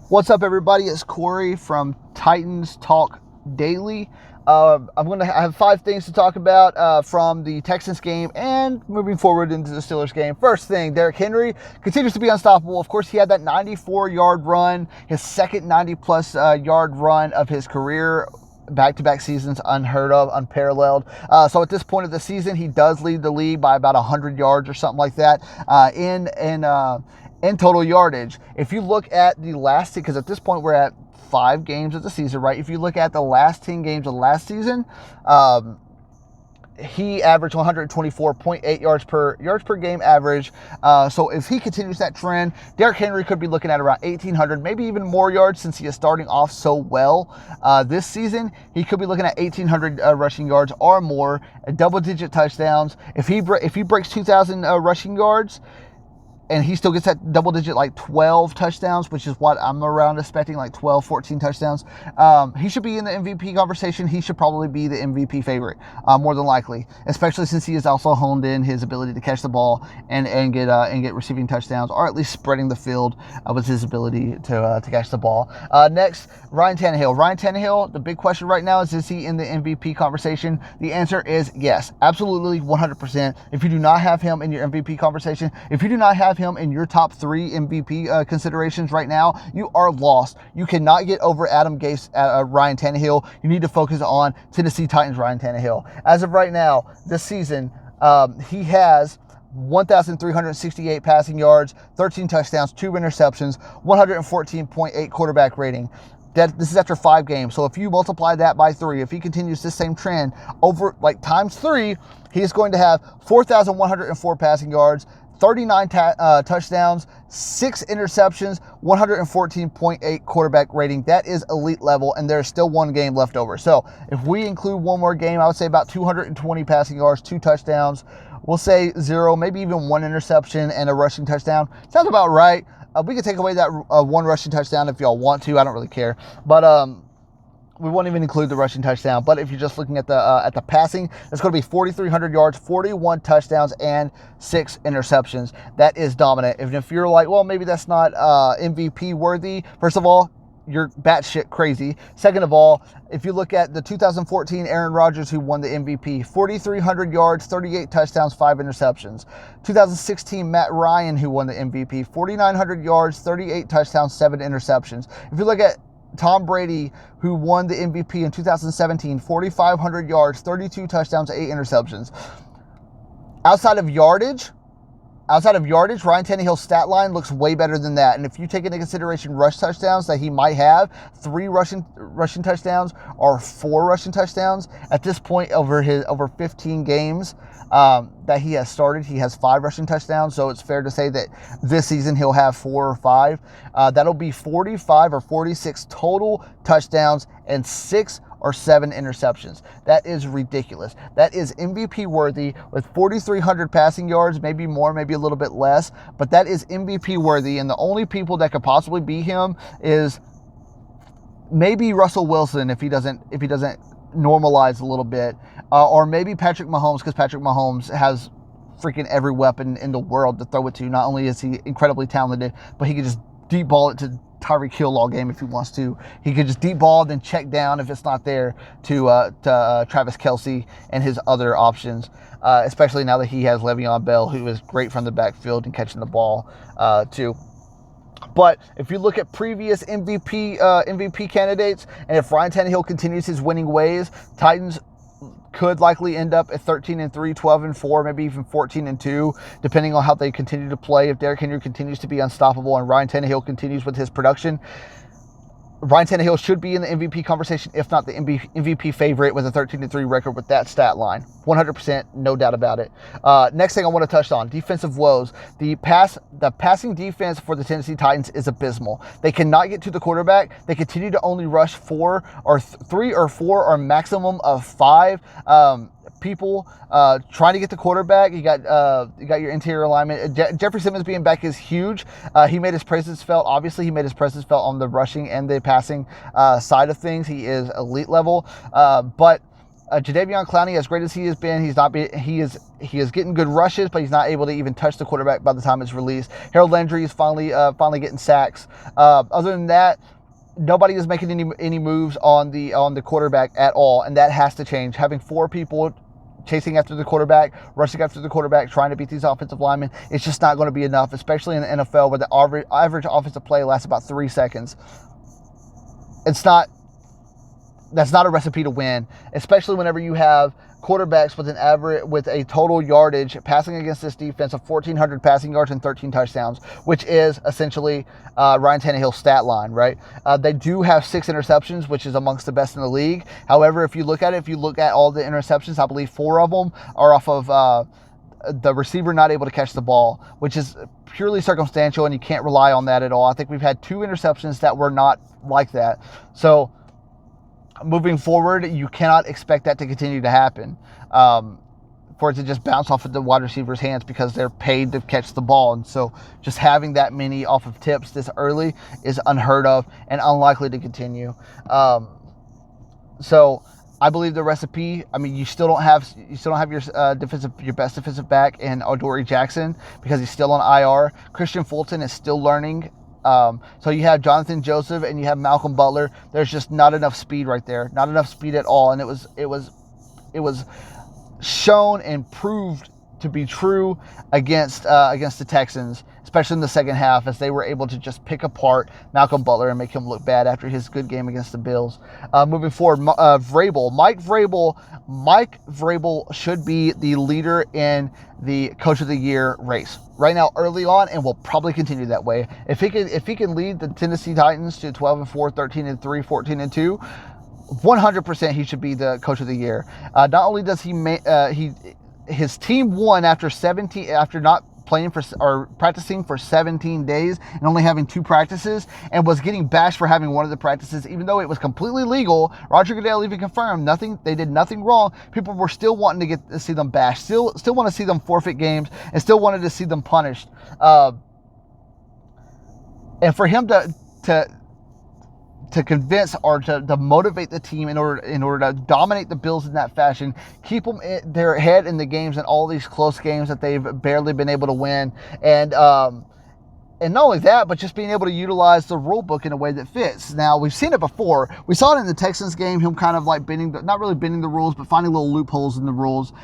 What's up, everybody? It's Corey from Titans Talk Daily. I have 5 things to talk about from the Texans game and moving forward into the Steelers game. First thing, Derrick Henry continues to be unstoppable. Of course, he had that 94-yard run, his second 90-plus yard run of his career. Back-to-back seasons, unheard of, unparalleled. So at this point of the season, he does lead the league by about 100 yards or something like that in total yardage. If you look at the last, because at this point we're at 5 games of the season, right? If you look at the last 10 games of last season, he averaged 124.8 yards per game average. So if he continues that trend, Derrick Henry could be looking at around 1,800, maybe even more yards, since he is starting off so well this season. He could be looking at 1,800 rushing yards or more, double-digit touchdowns. If he breaks 2,000 rushing yards, and he still gets that double-digit, like 12 touchdowns, which is what I'm around expecting, like 12, 14 touchdowns. He should be in the MVP conversation. He should probably be the MVP favorite, more than likely, especially since he has also honed in his ability to catch the ball and get receiving touchdowns, or at least spreading the field with his ability to catch the ball. Next, Ryan Tannehill. Ryan Tannehill, the big question right now is he in the MVP conversation? The answer is yes, absolutely, 100%. If you do not have him in your MVP conversation, if you do not have him in your top 3 MVP considerations right now, you are lost. You cannot get over Adam Gase, Ryan Tannehill. You need to focus on Tennessee Titans Ryan Tannehill. As of right now, this season, he has 1,368 passing yards, 13 touchdowns, 2 interceptions, 114.8 quarterback rating. This is after 5 games. So if you multiply that by 3, if he continues this same trend over times 3, he is going to have 4,104 passing yards, 39 touchdowns, 6 interceptions, 114.8 quarterback rating. That is elite level, and there's still 1 game left over. So if we include one more game, I would say about 220 passing yards, 2 touchdowns. We'll say 0, maybe even 1 interception and a rushing touchdown. Sounds about right. We could take away that 1 rushing touchdown if y'all want to. I don't really care. But we won't even include the rushing touchdown. But if you're just looking at the passing, it's going to be 4,300 yards, 41 touchdowns, and 6 interceptions. That is dominant. If you're like, well, maybe that's not MVP worthy, first of all, you're batshit crazy. Second of all, if you look at the 2014 Aaron Rodgers, who won the MVP, 4,300 yards, 38 touchdowns, 5 interceptions. 2016 Matt Ryan, who won the MVP, 4,900 yards, 38 touchdowns, 7 interceptions. If you look at Tom Brady, who won the MVP in 2017, 4,500 yards, 32 touchdowns, 8 interceptions. Outside of yardage, Ryan Tannehill's stat line looks way better than that. And if you take into consideration rush touchdowns that he might have, 3 rushing touchdowns or 4 rushing touchdowns, at this point over 15 games that he has started, he has 5 rushing touchdowns. So it's fair to say that this season he'll have 4 or 5. That'll be 45 or 46 total touchdowns and 6 or 7 interceptions. That is ridiculous. That is MVP worthy with 4,300 passing yards, maybe more, maybe a little bit less, but that is MVP worthy. And the only people that could possibly beat him is maybe Russell Wilson if he doesn't normalize a little bit, or maybe Patrick Mahomes, because Patrick Mahomes has freaking every weapon in the world to throw it to. Not only is he incredibly talented, but he could just deep ball it to Tyreek Hill all game if he wants to. He could just deep ball, then check down if it's not there to Travis Kelce and his other options, especially now that he has Le'Veon Bell, who is great from the backfield and catching the ball too. But if you look at previous MVP candidates, and if Ryan Tannehill continues his winning ways, Titans could likely end up at 13-3, 12-4, maybe even 14-2, depending on how they continue to play. If Derrick Henry continues to be unstoppable and Ryan Tannehill continues with his production, Ryan Tannehill should be in the MVP conversation, if not the MVP favorite, with a 13-3 record with that stat line. 100%, no doubt about it. Next thing I want to touch on, defensive woes. The passing defense for the Tennessee Titans is abysmal. They cannot get to the quarterback. They continue to only rush 3 or 4 or maximum of 5 people trying to get the quarterback. You got your interior alignment. Jeffrey Simmons being back is huge. He made his presence felt. Obviously, he made his presence felt on the rushing and the passing side of things. He is elite level. But Jadeveon Clowney, as great as he has been, he is getting good rushes, but he's not able to even touch the quarterback by the time it's released. Harold Landry is finally getting sacks. Other than that, nobody is making any moves on the quarterback at all, and that has to change. Having 4 people chasing after the quarterback, rushing after the quarterback, trying to beat these offensive linemen, it's just not going to be enough, especially in the NFL where the average offensive play lasts about 3 seconds. That's not a recipe to win, especially whenever you have quarterbacks with a total yardage passing against this defense of 1,400 passing yards and 13 touchdowns, which is essentially Ryan Tannehill's stat line, right? They do have 6 interceptions, which is amongst the best in the league. However, if you look at all the interceptions, I believe 4 of them are off of the receiver not able to catch the ball, which is purely circumstantial, and you can't rely on that at all. I think we've had 2 interceptions that were not like that. So moving forward, you cannot expect that to continue to happen, for it to just bounce off of the wide receiver's hands because they're paid to catch the ball. And so just having that many off of tips this early is unheard of and unlikely to continue. So I believe the recipe, I mean, you still don't have your best defensive back in Adoree Jackson because he's still on IR. Christian Fulton is still learning. So you have Jonathan Joseph and you have Malcolm Butler. There's just not enough speed right there, not enough speed at all. And it was shown and proved to be true against the Texans, especially in the second half, as they were able to just pick apart Malcolm Butler and make him look bad after his good game against the Bills. Moving forward, Vrabel, Mike Vrabel should be the leader in the Coach of the Year race right now, early on, and will probably continue that way. If he can lead the Tennessee Titans to 12-4, 13-3, 14-2. 100% he should be the Coach of the Year. Not only does his team won after not playing or practicing for 17 days and only having 2 practices, and was getting bashed for having one of the practices, even though it was completely legal. Roger Goodell even confirmed they did nothing wrong. People were still wanting to get to see them bashed, still want to see them forfeit games, and still wanted to see them punished. And for him to convince or to motivate the team in order to dominate the Bills in that fashion, keep them their head in the games and all these close games that they've barely been able to win, and not only that, but just being able to utilize the rule book in a way that fits. Now, we've seen it before. We saw it in the Texans game, him kind of like not really bending the rules, but finding little loopholes in the rules.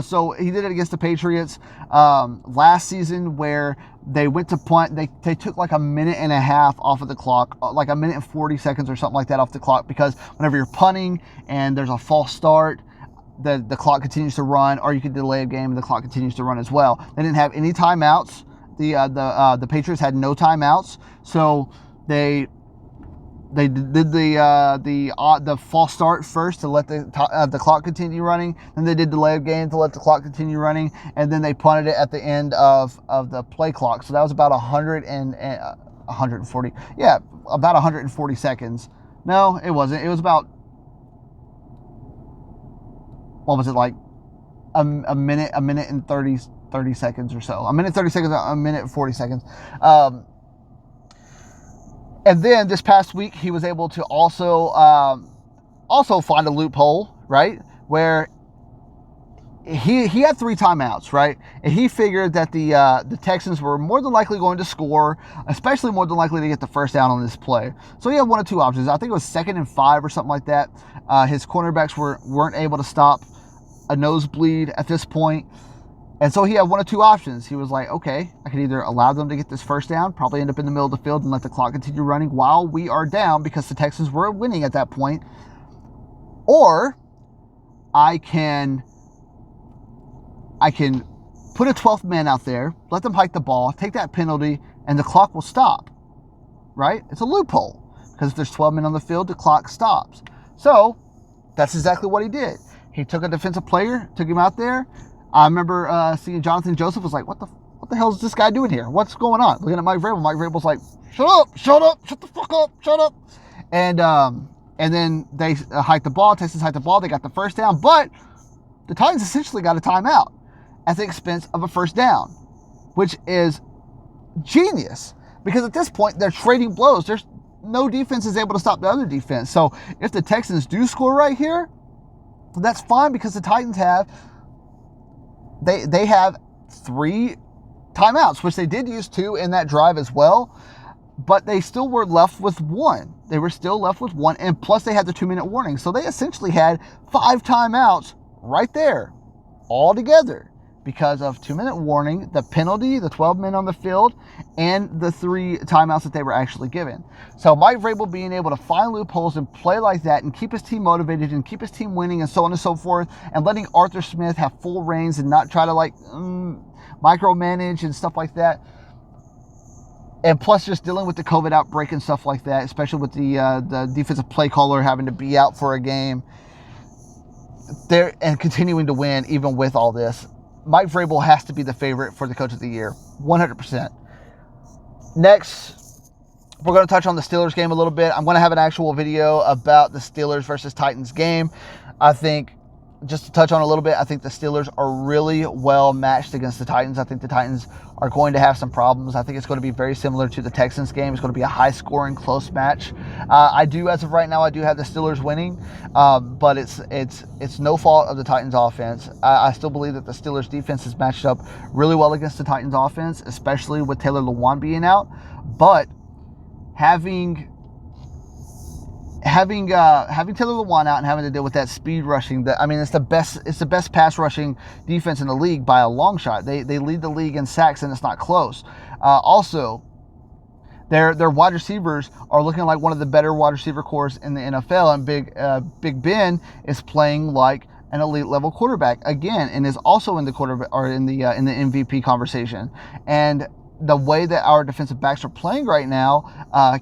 So he did it against the Patriots last season, where they went to punt. They took like a minute and a half off of the clock, like a minute and 40 seconds or something like that off the clock, because whenever you're punting and there's a false start, the clock continues to run, or you could delay a game and the clock continues to run as well. They didn't have any timeouts. The Patriots had no timeouts, so they did the false start first to let the clock continue running. Then they did delay of game to let the clock continue running, and then they punted it at the end of the play clock. So that was about 140. Yeah, about 140 seconds. No, it wasn't. It was about, what was it, like a minute and 30 seconds or so. A minute 30 seconds, a minute 40 seconds. And then this past week, he was able to also find a loophole, right, where he had 3 timeouts, right, and he figured that the Texans were more than likely going to score, especially more than likely to get the first down on this play. So he had 1 of 2 options. I think it was 2nd and 5 or something like that. His cornerbacks weren't able to stop a nosebleed at this point. And so he had 1 of 2 options. He was like, okay, I can either allow them to get this first down, probably end up in the middle of the field and let the clock continue running while we are down, because the Texans were winning at that point, or I can put a 12th man out there, let them hike the ball, take that penalty, and the clock will stop, right? It's a loophole, because if there's 12 men on the field, the clock stops. So that's exactly what he did. He took a defensive player, took him out there. I remember seeing Jonathan Joseph was like, what the hell is this guy doing here? What's going on? Looking at Mike Vrabel. Mike Vrabel's like, shut up, shut the fuck up, shut up. And then they hiked the ball. Texans hiked the ball. They got the first down. But the Titans essentially got a timeout at the expense of a first down, which is genius, because at this point they're trading blows. There's no defense is able to stop the other defense. So if the Texans do score right here, that's fine because the Titans have they have 3 timeouts, which they did use 2 in that drive as well, but they still were left with 1. They were still left with 1, and plus they had the 2-minute warning. So they essentially had 5 timeouts right there all together because of 2-minute warning, the penalty, the 12 men on the field, and the 3 timeouts that they were actually given. So Mike Vrabel being able to find loopholes and play like that and keep his team motivated and keep his team winning and so on and so forth, and letting Arthur Smith have full reins and not try to micromanage and stuff like that. And plus just dealing with the COVID outbreak and stuff like that, especially with the defensive play caller having to be out for a game there and continuing to win even with all this. Mike Vrabel has to be the favorite for the Coach of the Year, 100%. Next, we're going to touch on the Steelers game a little bit. I'm going to have an actual video about the Steelers versus Titans game. I think, just to touch on a little bit, I think the Steelers are really well matched against the Titans. I think the Titans are going to have some problems. I think it's going to be very similar to the Texans game. It's going to be a high-scoring, close match. As of right now, I do have the Steelers winning, but it's no fault of the Titans offense. I still believe that the Steelers defense is matched up really well against the Titans offense, especially with Taylor Lewan being out. But having Taylor Lewan out and having to deal with that speed rushing, it's the best pass rushing defense in the league by a long shot. They lead the league in sacks, and it's not close. Also, their wide receivers are looking like one of the better wide receiver corps in the NFL, and Big Ben is playing like an elite level quarterback again, and is also in the MVP conversation. And the way that our defensive backs are playing right now,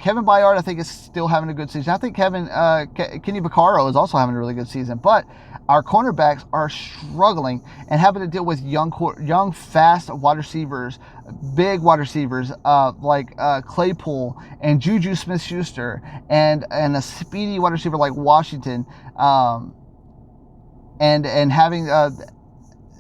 Kevin Byard, I think, is still having a good season. I think Kenny Vaccaro is also having a really good season. But our cornerbacks are struggling and having to deal with young, fast wide receivers, big wide receivers like Claypool and Juju Smith-Schuster, and a speedy wide receiver like Washington, and having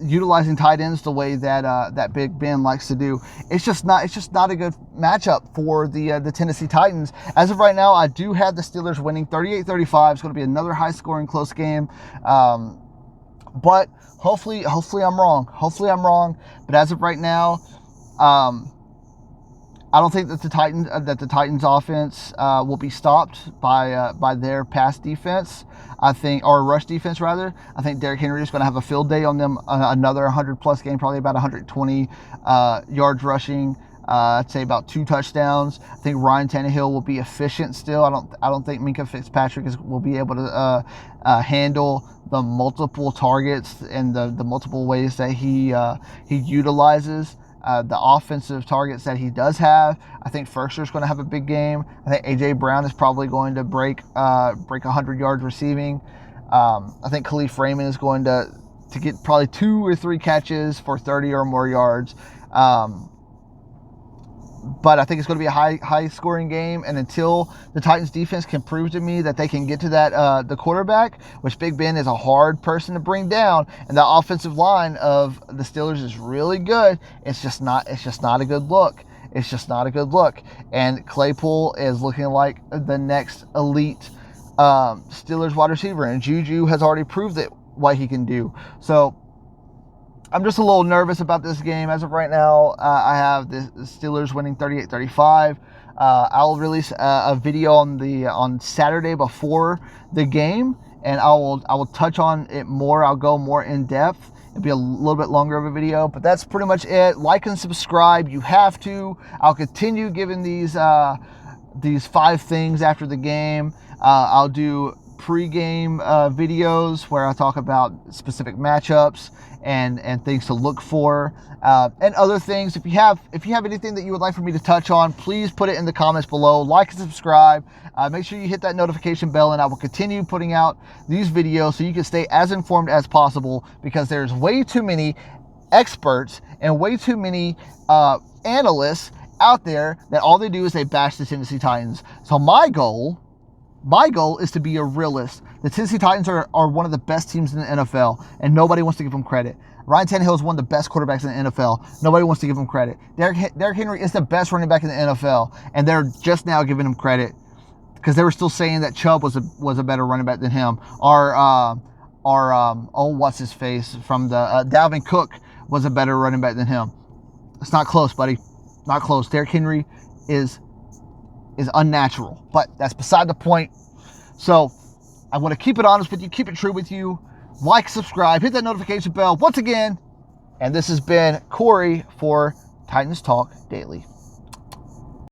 utilizing tight ends the way that Big Ben likes to do. It's just not a good matchup for the Tennessee Titans. As of right now, I do have the Steelers winning 38-35. It's going to be another high-scoring, close game. But hopefully I'm wrong. But as of right now, I don't think that the Titans offense will be stopped by their pass defense. Or rush defense rather. I think Derrick Henry is going to have a field day on them. Another 100-plus game, probably about 120 yards rushing. I'd say about 2 touchdowns. I think Ryan Tannehill will be efficient still. I don't think Minkah Fitzpatrick will be able to handle the multiple targets and the multiple ways that he utilizes the offensive targets that he does have. I think Firster's going to have a big game. I think A.J. Brown is probably going to break 100 yards receiving. I think Khalif Raymond is going to get probably 2 or 3 catches for 30 or more yards. But I think it's going to be a high-scoring game, and until the Titans defense can prove to me that they can get to that the quarterback, which Big Ben is a hard person to bring down, and the offensive line of the Steelers is really good, it's just not a good look. It's just not a good look. And Claypool is looking like the next elite Steelers wide receiver, and Juju has already proved what he can do. So I'm just a little nervous about this game. As of right now, I have the Steelers winning 38-35. I'll release a video on Saturday before the game, and I will touch on it more. I'll go more in depth. It'll be a little bit longer of a video, but that's pretty much it. Like and subscribe. You have to. I'll continue giving these 5 things after the game. I'll do pre-game videos where I talk about specific matchups and things to look for, and other things. If you have anything that you would like for me to touch on, please put it in the comments below. Like and subscribe. Make sure you hit that notification bell, and I will continue putting out these videos so you can stay as informed as possible, because there's way too many experts and way too many analysts out there that all they do is they bash the Tennessee Titans. So my goal is to be a realist. The Tennessee Titans are one of the best teams in the NFL, and nobody wants to give them credit. Ryan Tannehill is one of the best quarterbacks in the NFL. Nobody wants to give him credit. Derrick Henry is the best running back in the NFL, and they're just now giving him credit because they were still saying that Chubb was a better running back than him. what's his face from the Dalvin Cook was a better running back than him. It's not close, buddy. Not close. Derrick Henry is unnatural, but that's beside the point. So I want to keep it honest with you, keep it true with you. Like, subscribe, hit that notification bell once again. And this has been Corey for Titans Talk Daily.